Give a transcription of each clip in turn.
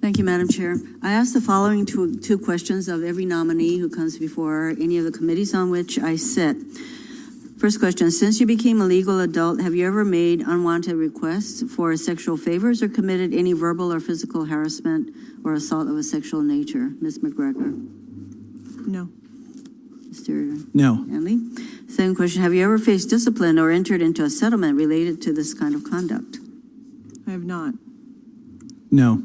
Thank you, Madam Chair. I ask the following two questions of every nominee who comes before any of the committees on which I sit. First question, since you became a legal adult, have you ever made unwanted requests for sexual favors or committed any verbal or physical harassment or assault of a sexual nature? Ms. MacGregor. No. Mr. No. Hanley. Second question, have you ever faced discipline or entered into a settlement related to this kind of conduct? I have not. No.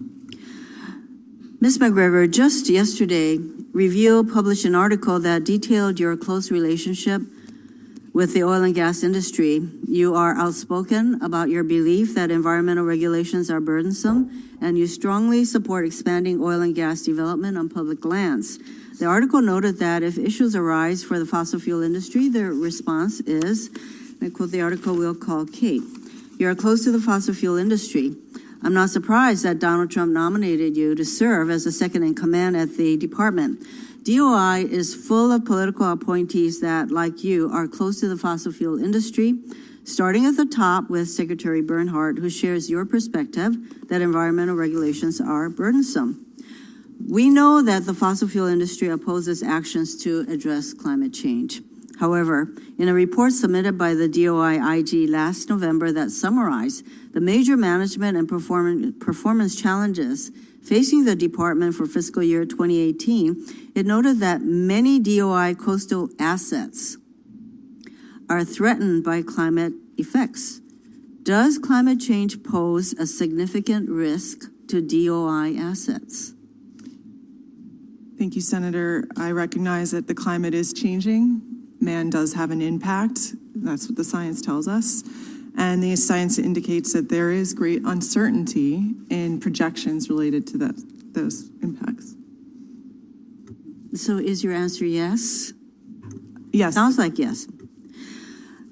Ms. MacGregor, just yesterday, Review published an article that detailed your close relationship with the oil and gas industry. You are outspoken about your belief that environmental regulations are burdensome, and you strongly support expanding oil and gas development on public lands. The article noted that if issues arise for the fossil fuel industry, their response is, I quote the article, we'll call Kate. You are close to the fossil fuel industry. I'm not surprised that Donald Trump nominated you to serve as the second in command at the department. DOI is full of political appointees that, like you, are close to the fossil fuel industry, starting at the top with Secretary Bernhardt, who shares your perspective that environmental regulations are burdensome. We know that the fossil fuel industry opposes actions to address climate change. However, in a report submitted by the DOI IG last November that summarized the major management and performance challenges facing the department for fiscal year 2018, it noted that many DOI coastal assets are threatened by climate effects. Does climate change pose a significant risk to DOI assets? Thank you, Senator. I recognize that the climate is changing. Man does have an impact. That's what the science tells us. And the science indicates that there is great uncertainty in projections related to those impacts. So is your answer yes? Yes. Sounds like yes.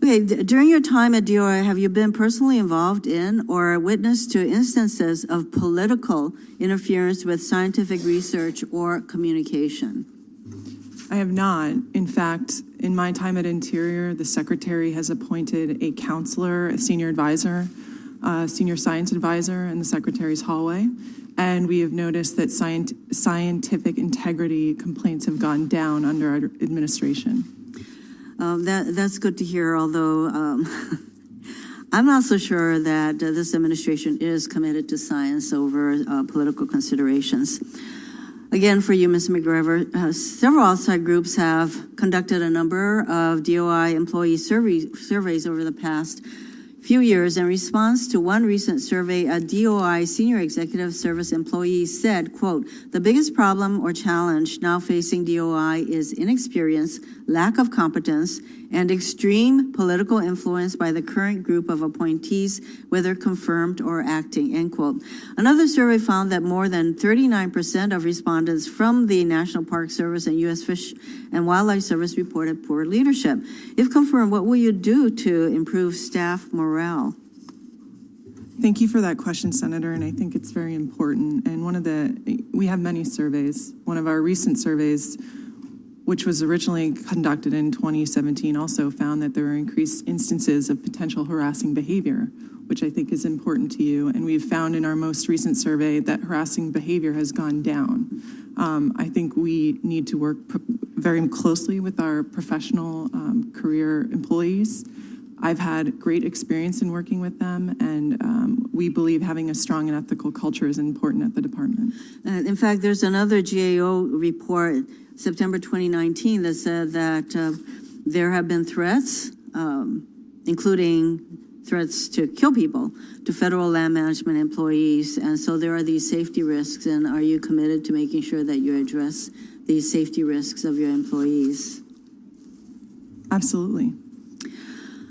Okay, during your time at DOI, have you been personally involved in or witness to instances of political interference with scientific research or communication? I have not. In fact, in my time at Interior, the Secretary has appointed a counselor, a senior advisor, senior science advisor in the Secretary's hallway. And we have noticed that scientific integrity complaints have gone down under our administration. That's good to hear, although I'm not so sure that this administration is committed to science over political considerations. Again, for you, Ms. MacGregor, several outside groups have conducted a number of DOI employee surveys over the past few years. In response to one recent survey, a DOI senior executive service employee said, quote, the biggest problem or challenge now facing DOI is inexperience, lack of competence, and extreme political influence by the current group of appointees, whether confirmed or acting, end quote. Another survey found that more than 39% of respondents from the National Park Service and U.S. Fish and Wildlife Service reported poor leadership. If confirmed, what will you do to improve staff morale? Thank you for that question, Senator, and I think it's very important. And we have many surveys. One of our recent surveys, which was originally conducted in 2017, also found that there are increased instances of potential harassing behavior, which I think is important to you. And we've found in our most recent survey that harassing behavior has gone down. I think we need to work very closely with our professional career employees. I've had great experience in working with them, and we believe having a strong and ethical culture is important at the department. In fact, there's another GAO report, September 2019, that said that there have been threats, including threats to kill people, to federal land management employees. And so there are these safety risks. And are you committed to making sure that you address these safety risks of your employees? Absolutely.